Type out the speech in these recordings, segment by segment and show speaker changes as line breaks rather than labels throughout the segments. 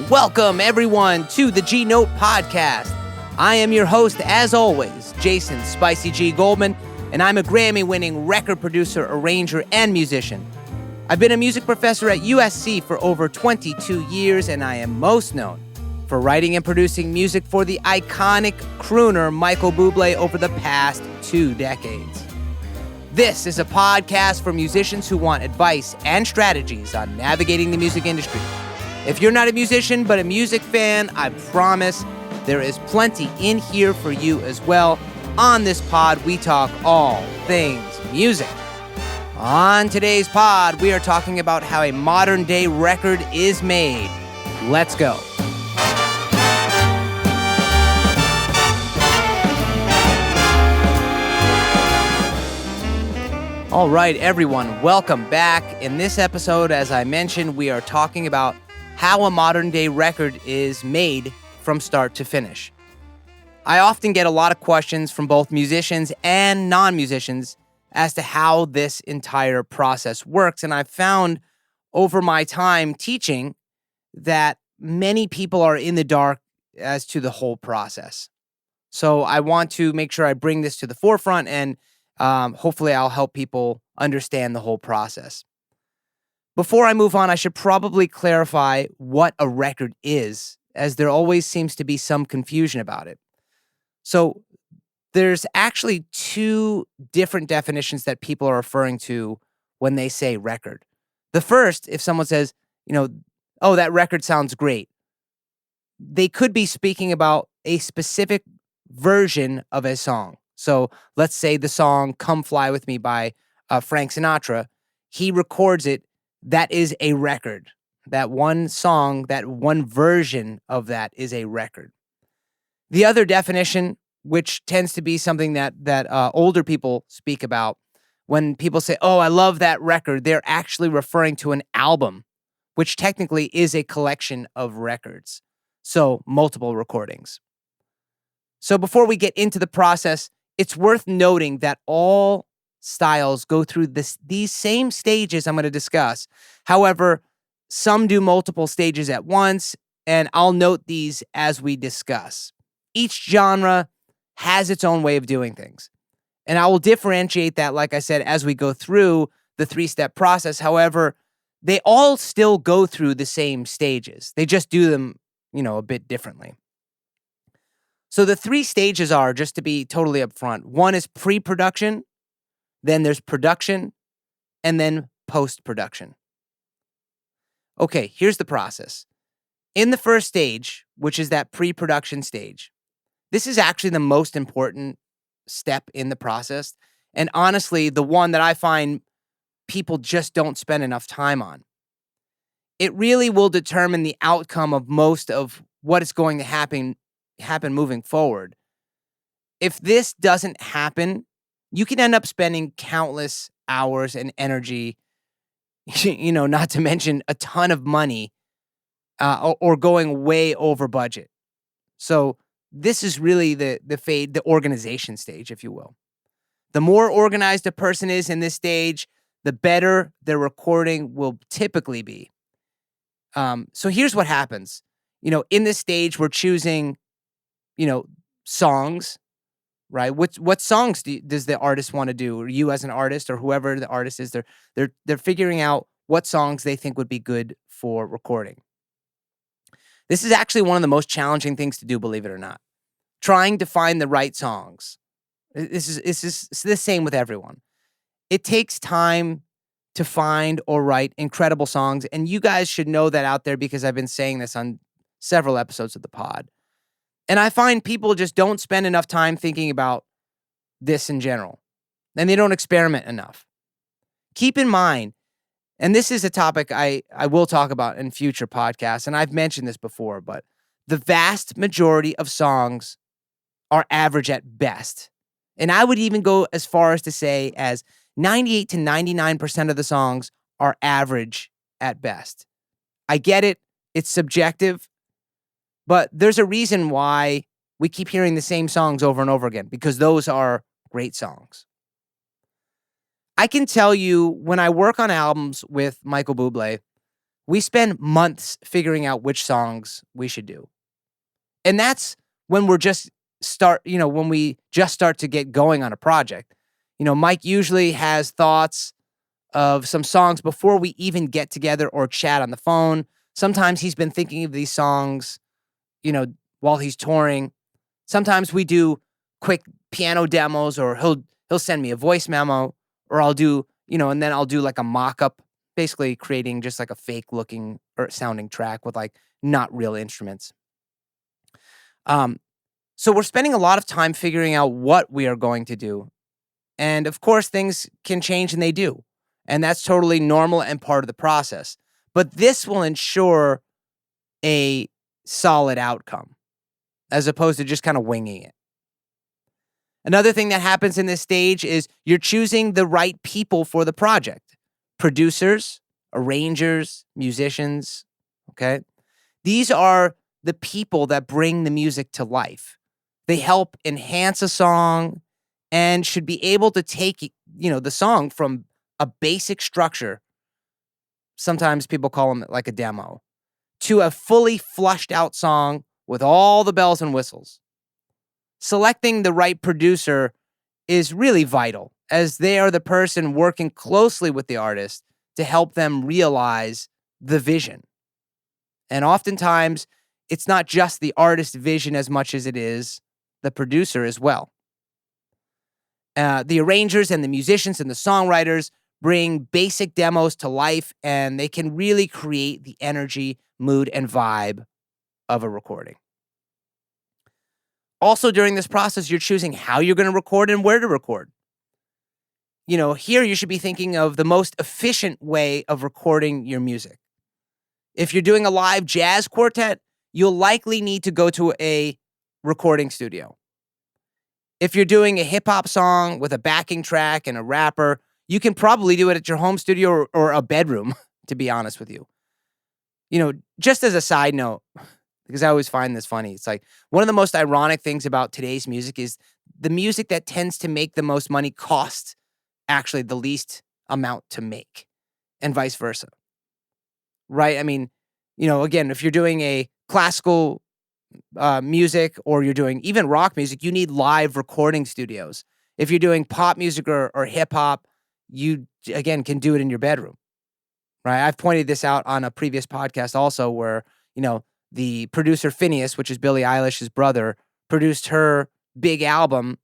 Welcome, everyone, to the G Note Podcast. I am your host, as always, Jason Spicy G Goldman, and I'm a Grammy-winning record producer, arranger, and musician. I've been a music professor at USC for over 22 years, and I am most known for writing and producing music for the iconic crooner Michael Bublé over the past 2 decades. This is a podcast for musicians who want advice and strategies on navigating the music industry. If you're not a musician but a music fan, I promise there is plenty in here for you as well. On this pod, we talk all things music. On today's pod, we are talking about how a modern-day record is made. Let's go. All right, everyone, welcome back. In this episode, as I mentioned, we are talking about how a modern-day record is made from start to finish. I often get a lot of questions from both musicians and non-musicians as to how this entire process works, and I've found over my time teaching that many people are in the dark as to the whole process. So I want to make sure I bring this to the forefront, and hopefully I'll help people understand the whole process. Before I move on, I should probably clarify what a record is, as there always seems to be some confusion about it. So there's actually 2 different definitions that people are referring to when they say record. The first, if someone says, oh, that record sounds great, they could be speaking about a specific version of a song. So let's say the song Come Fly With Me by Frank Sinatra. He records it. That is a record. That one song, that one version of that is a record. The other definition, which tends to be something that older people speak about, when people say, oh, I love that record, they're actually referring to an album, which technically is a collection of records. So multiple recordings. So before we get into the process, it's worth noting that all styles go through these same stages I'm going to discuss. However, some do multiple stages at once, and I'll note these as we discuss. Each genre has its own way of doing things, and I will differentiate that, like I said, as we go through the 3-step process. However, they all still go through the same stages. They just do them, a bit differently. So the 3 stages are, just to be totally upfront, one is pre-production, then there's production, and then post-production. Okay, here's the process. In the first stage, which is that pre-production stage, this is actually the most important step in the process, and honestly, the one that I find people just don't spend enough time on. It really will determine the outcome of most of what is going to happen moving forward. If this doesn't happen, you can end up spending countless hours and energy, not to mention a ton of money, or going way over budget. So this is really the organization stage, if you will. The more organized a person is in this stage, the better their recording will typically be. So here's what happens. In this stage, we're choosing, songs. Right? What songs does the artist want to do, or you as an artist, or whoever the artist is? They're figuring out what songs they think would be good for recording. This is actually one of the most challenging things to do, believe it or not. Trying to find the right songs. It's the same with everyone. It takes time to find or write incredible songs, and you guys should know that out there because I've been saying this on several episodes of the pod. And I find people just don't spend enough time thinking about this in general, and they don't experiment enough. Keep in mind, and this is a topic I will talk about in future podcasts, and I've mentioned this before, but the vast majority of songs are average at best. And I would even go as far as to say as 98 to 99% of the songs are average at best. I get it. It's subjective. But there's a reason why we keep hearing the same songs over and over again, because those are great songs. I can tell you when I work on albums with Michael Bublé, we spend months figuring out which songs we should do. And that's when when we just start to get going on a project. Mike usually has thoughts of some songs before we even get together or chat on the phone. Sometimes he's been thinking of these songs, while he's touring. Sometimes we do quick piano demos, or he'll send me a voice memo, or I'll do, and then I'll do like a mock-up, basically creating just like a fake looking or sounding track with like not real instruments. So we're spending a lot of time figuring out what we are going to do. And of course, things can change, and they do. And that's totally normal and part of the process. But this will ensure a solid outcome as opposed to just kind of winging it. Another thing that happens in this stage is you're choosing the right people for the project. Producers, arrangers, musicians, okay? These are the people that bring the music to life. They help enhance a song and should be able to take, the song from a basic structure. Sometimes people call them like a demo, to a fully flushed out song with all the bells and whistles. Selecting the right producer is really vital, as they are the person working closely with the artist to help them realize the vision. And oftentimes, it's not just the artist's vision as much as it is the producer as well. The arrangers and the musicians and the songwriters bring basic demos to life, and they can really create the energy, mood, and vibe of a recording. Also, during this process, you're choosing how you're going to record and where to record. Here you should be thinking of the most efficient way of recording your music. If you're doing a live jazz quartet, you'll likely need to go to a recording studio. If you're doing a hip-hop song with a backing track and a rapper, you can probably do it at your home studio or a bedroom, to be honest with you. Just as a side note, because I always find this funny, it's like one of the most ironic things about today's music is the music that tends to make the most money costs actually the least amount to make, and vice versa. Right? I mean, again, if you're doing a classical music, or you're doing even rock music, you need live recording studios. If you're doing pop music or hip hop, you again can do it in your bedroom, right? I've pointed this out on a previous podcast also, where the producer Phineas, which is Billie Eilish's brother, produced her big album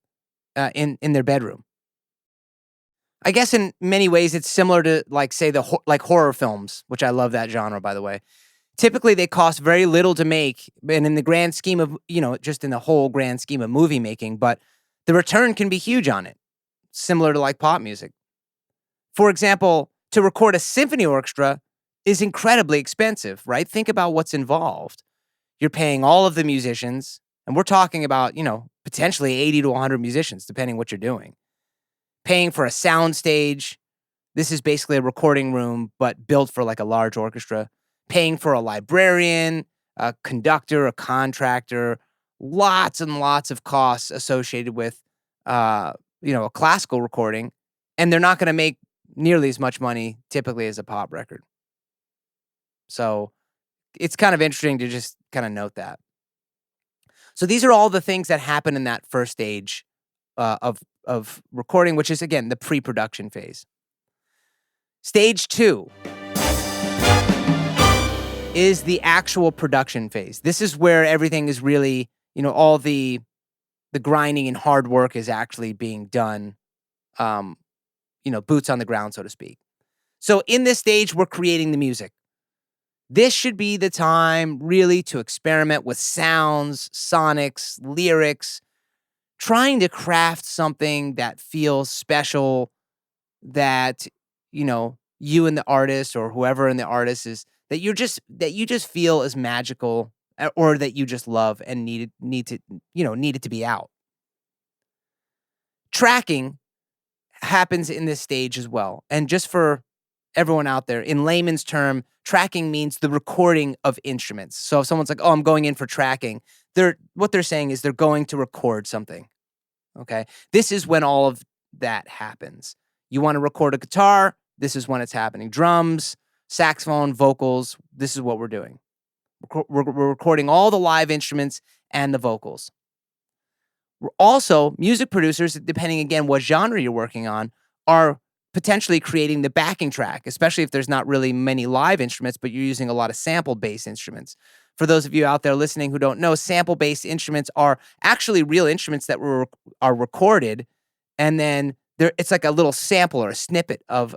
in their bedroom. I guess in many ways it's similar to say like horror films, which I love that genre, by the way. Typically, they cost very little to make, and in the grand scheme of, just in the whole grand scheme of movie making, but the return can be huge on it, similar to like pop music. For example, to record a symphony orchestra is incredibly expensive, right? Think about what's involved. You're paying all of the musicians, and we're talking about, potentially 80 to 100 musicians, depending what you're doing. Paying for a sound stage. This is basically a recording room, but built for like a large orchestra. Paying for a librarian, a conductor, a contractor, lots and lots of costs associated with, a classical recording, and they're not going to make nearly as much money typically as a pop record. So it's kind of interesting to just kind of note that. So these are all the things that happen in that first stage of recording, which is, again, the pre-production phase. Stage 2 is the actual production phase. This is where everything is really, all the grinding and hard work is actually being done, boots on the ground, so to speak. So in this stage, we're creating the music. This should be the time really to experiment with sounds, sonics, lyrics, trying to craft something that feels special, that, you and the artist, or whoever in the artist is, that you just feel is magical, or that you just love and need it to be out. Tracking happens in this stage as well. And just for everyone out there, in layman's term, tracking means the recording of instruments. So if someone's like, "Oh, I'm going in for tracking," what they're saying is they're going to record something. Okay? This is when all of that happens. You want to record a guitar, this is when it's happening. Drums, saxophone, vocals. This is what we're doing. We're recording all the live instruments and the vocals. We're also, music producers, depending again what genre you're working on, are potentially creating the backing track, especially if there's not really many live instruments, but you're using a lot of sample-based instruments. For those of you out there listening who don't know, sample-based instruments are actually real instruments that are recorded, and then it's like a little sample or a snippet of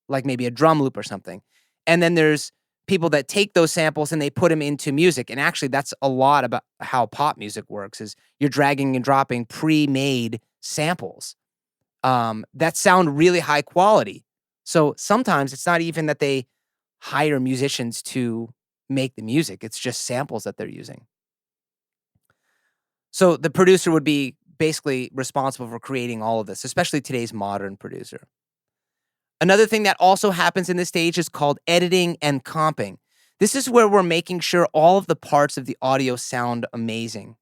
like maybe a drum loop or something. And then there's people that take those samples and they put them into music. And actually, that's a lot about how pop music works, is you're dragging and dropping pre-made samples that sound really high quality. So sometimes it's not even that they hire musicians to make the music. It's just samples that they're using. So the producer would be basically responsible for creating all of this, especially today's modern producer. Another thing that also happens in this stage is called editing and comping. This is where we're making sure all of the parts of the audio sound amazing,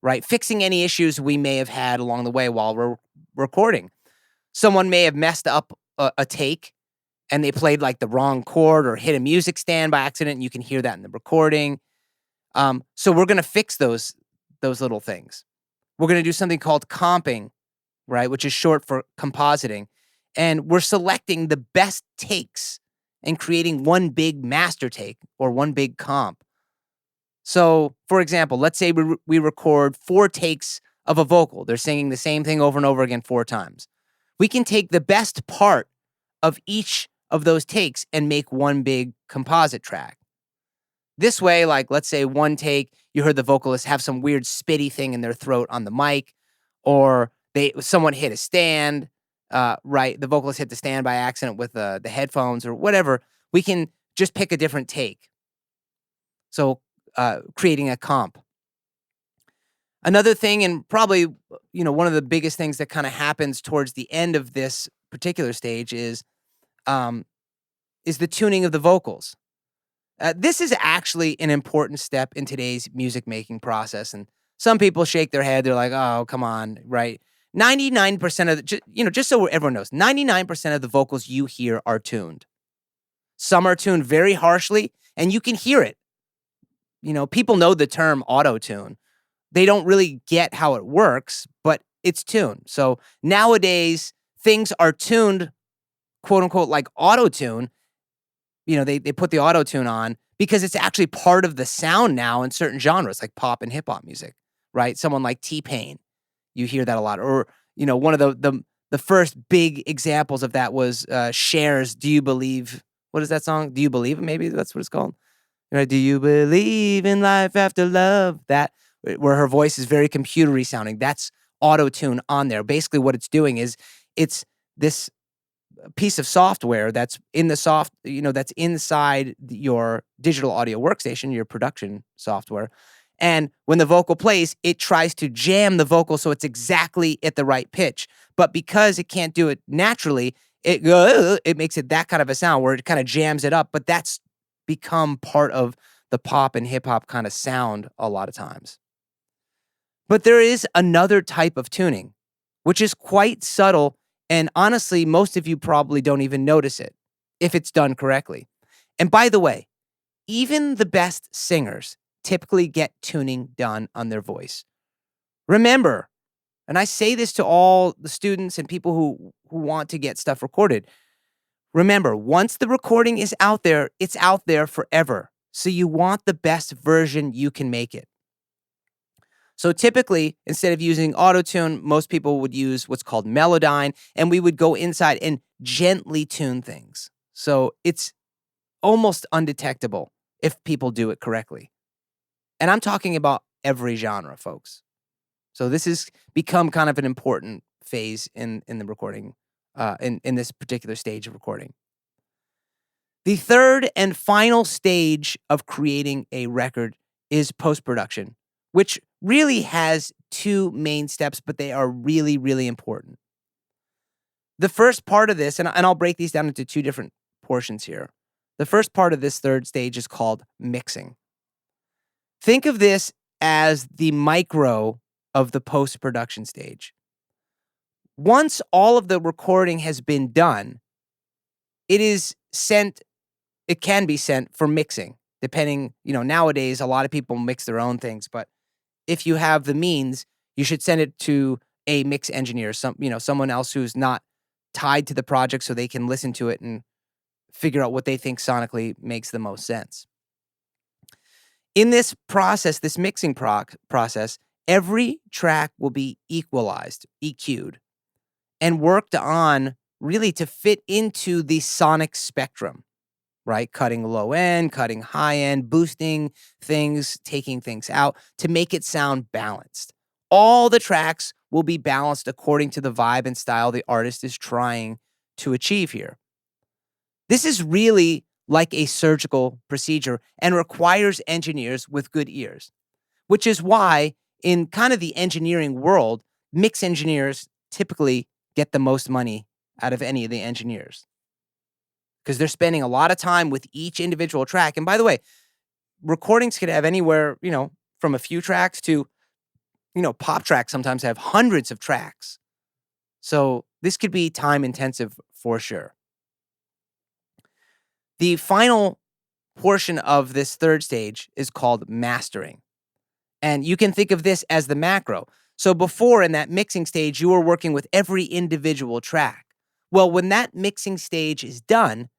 right? Fixing any issues we may have had along the way while we're recording. Someone may have messed up a take and they played like the wrong chord or hit a music stand by accident, and you can hear that in the recording. So we're going to fix those little things. We're going to do something called comping, right, which is short for compositing. And we're selecting the best takes and creating one big master take or one big comp. So, for example, let's say we record 4 takes of a vocal. They're singing the same thing over and over again 4 times. We can take the best part of each of those takes and make one big composite track. This way, like, let's say one take, you heard the vocalist have some weird spitty thing in their throat on the mic, or someone hit a stand, right? The vocalist hit the stand by accident with the headphones or whatever. We can just pick a different take. So creating a comp. Another thing, and probably, one of the biggest things that kind of happens towards the end of this particular stage is the tuning of the vocals. This is actually an important step in today's music making process. And some people shake their head. They're like, oh, come on, right? 99% of just so everyone knows, 99% of the vocals you hear are tuned. Some are tuned very harshly, and you can hear it. People know the term auto-tune. They don't really get how it works, but it's tuned. So nowadays, things are tuned, quote unquote, like auto-tune. They put the auto-tune on because it's actually part of the sound now in certain genres, like pop and hip-hop music, right? Someone like T-Pain, you hear that a lot. Or, one of the first big examples of that was Cher's Do You Believe? What is that song? Do You Believe It? Maybe that's what it's called. Do you believe in life after love? That, where her voice is very computery sounding. That's auto-tune on there. Basically what it's doing is it's this piece of software that's that's inside your digital audio workstation, your production software. And when the vocal plays, it tries to jam the vocal so it's exactly at the right pitch. But because it can't do it naturally, it makes it that kind of a sound where it kind of jams it up. But that's become part of the pop and hip hop kind of sound a lot of times. But there is another type of tuning, which is quite subtle. And honestly, most of you probably don't even notice it if it's done correctly. And by the way, even the best singers typically get tuning done on their voice. Remember, and I say this to all the students and people who want to get stuff recorded. Remember, once the recording is out there, it's out there forever. So you want the best version you can make it. So typically, instead of using auto-tune, most people would use what's called Melodyne, and we would go inside and gently tune things. So it's almost undetectable if people do it correctly. And I'm talking about every genre, folks. So this has become kind of an important phase in the recording, in this particular stage of recording. The third and final stage of creating a record is post-production, which really has 2 main steps, but they are really, really important. The first part of this, and I'll break these down into 2 different portions here. The first part of this third stage is called mixing. Think of this as the micro of the post-production stage. Once all of the recording has been done, it is sent it can be sent for mixing, depending, nowadays a lot of people mix their own things, but if you have the means, you should send it to a mix engineer, someone else who's not tied to the project so they can listen to it and figure out what they think sonically makes the most sense. In this process, this mixing process, every track will be equalized, EQ'd, and worked on really to fit into the sonic spectrum, right? Cutting low end, cutting high end, boosting things, taking things out to make it sound balanced. All the tracks will be balanced according to the vibe and style the artist is trying to achieve here. This is really like a surgical procedure and requires engineers with good ears, which is why in kind of the engineering world, mix engineers typically get the most money out of any of the engineers because they're spending a lot of time with each individual track. And by the way, recordings could have anywhere, from a few tracks to, pop tracks sometimes have hundreds of tracks. So this could be time intensive for sure. The final portion of this third stage is called mastering. And you can think of this as the macro. So before in that mixing stage, you were working with every individual track. Well, when that mixing stage is done,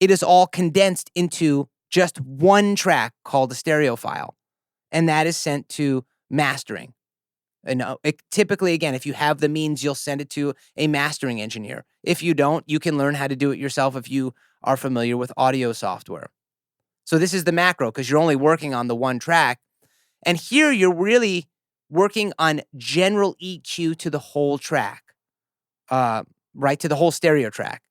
it is all condensed into just one track called a stereo file. And that is sent to mastering. And typically, again, if you have the means, you'll send it to a mastering engineer. If you don't, you can learn how to do it yourself if you are familiar with audio software. So this is the macro because you're only working on the one track. And here you're really working on general EQ to the whole track, right, to the whole stereo track.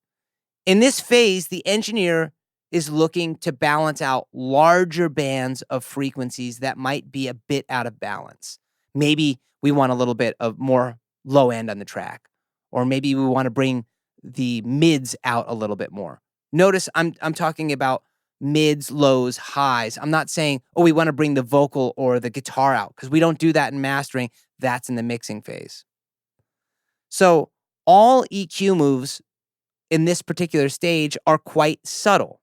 In this phase, the engineer is looking to balance out larger bands of frequencies that might be a bit out of balance. Maybe we want a little bit of more low end on the track, or maybe we want to bring the mids out a little bit more. Notice I'm talking about mids, lows, highs. I'm not saying, we want to bring the vocal or the guitar out because we don't do that in mastering. That's in the mixing phase. So all EQ moves in this particular stage are quite subtle.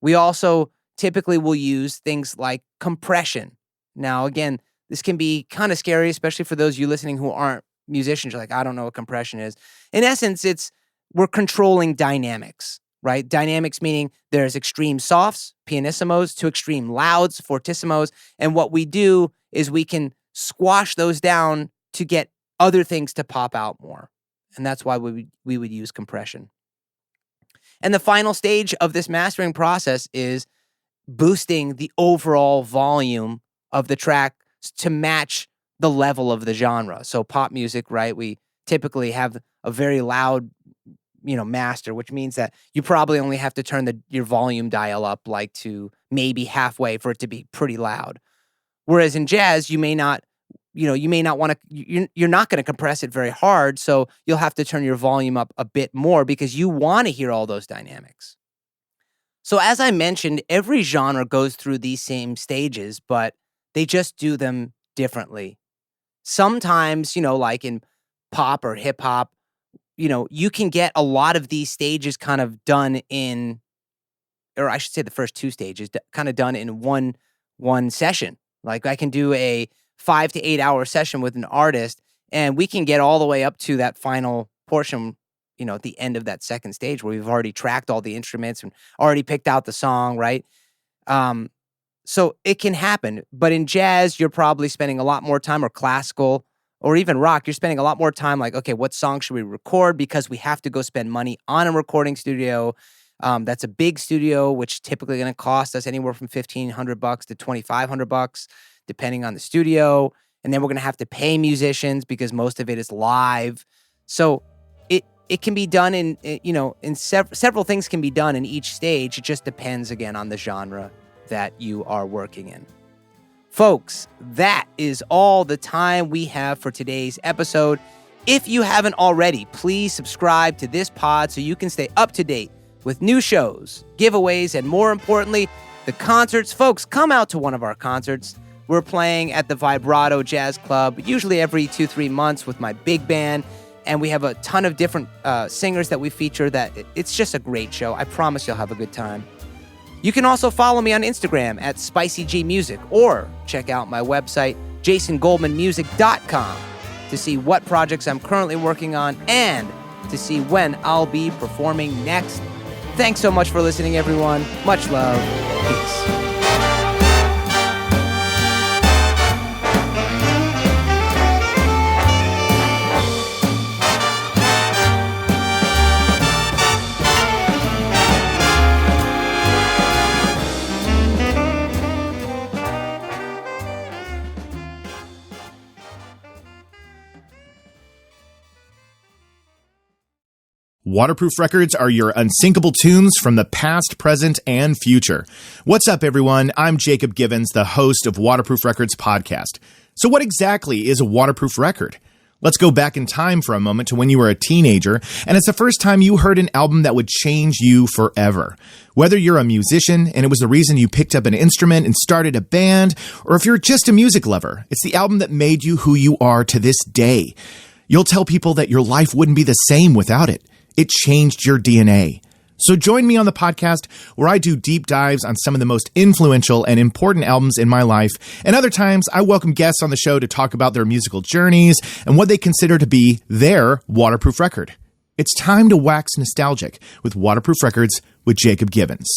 We also typically will use things like compression. Now, again, this can be kind of scary, especially for those of you listening who aren't musicians. You're like, I don't know what compression is. In essence, we're controlling dynamics, right? Dynamics meaning there's extreme softs, pianissimos, to extreme louds, fortissimos. And what we do is we can squash those down to get other things to pop out more. And that's why we would use compression. And the final stage of this mastering process is boosting the overall volume of the track to match the level of the genre. So pop music, right? We typically have a very loud, master, which means that you probably only have to turn your volume dial up like to maybe halfway for it to be pretty loud. Whereas in jazz, you may not want to, you're not going to compress it very hard. So you'll have to turn your volume up a bit more because you want to hear all those dynamics. So as I mentioned, every genre goes through these same stages, but they just do them differently. Sometimes, like in pop or hip hop, you can get a lot of these stages kind of done in, or I should say the first two stages kind of done in one session. Like I can do a 5 to 8 hour session with an artist and we can get all the way up to that final portion, at the end of that second stage where we've already tracked all the instruments and already picked out the song, right? So it can happen, but in jazz, you're probably spending a lot more time, or classical, or even rock, you're spending a lot more time like, okay, what song should we record? Because we have to go spend money on a recording studio. That's a big studio, which typically going to cost us anywhere from $1,500 to $2,500, depending on the studio. And then we're going to have to pay musicians because most of it is live. So it can be done in several things can be done in each stage. It just depends again on the genre that you are working in. Folks, that is all the time we have for today's episode. If you haven't already, please subscribe to this pod so you can stay up to date with new shows, giveaways, and more importantly, the concerts. Folks, come out to one of our concerts. We're playing at the Vibrato Jazz Club, usually every 2-3 months with my big band. And we have a ton of different singers that we feature. That it's just a great show. I promise you'll have a good time. You can also follow me on Instagram at SpicyGMusic or check out my website, jasongoldmanmusic.com, to see what projects I'm currently working on and to see when I'll be performing next. Thanks so much for listening, everyone. Much love. Peace.
Waterproof Records are your unsinkable tunes from the past, present, and future. What's up, everyone? I'm Jacob Givens, the host of Waterproof Records podcast. So what exactly is a waterproof record? Let's go back in time for a moment to when you were a teenager, and it's the first time you heard an album that would change you forever. Whether you're a musician and it was the reason you picked up an instrument and started a band, or if you're just a music lover, it's the album that made you who you are to this day. You'll tell people that your life wouldn't be the same without it. It changed your DNA. So join me on the podcast where I do deep dives on some of the most influential and important albums in my life. And other times I welcome guests on the show to talk about their musical journeys and what they consider to be their waterproof record. It's time to wax nostalgic with Waterproof Records with Jacob Givens.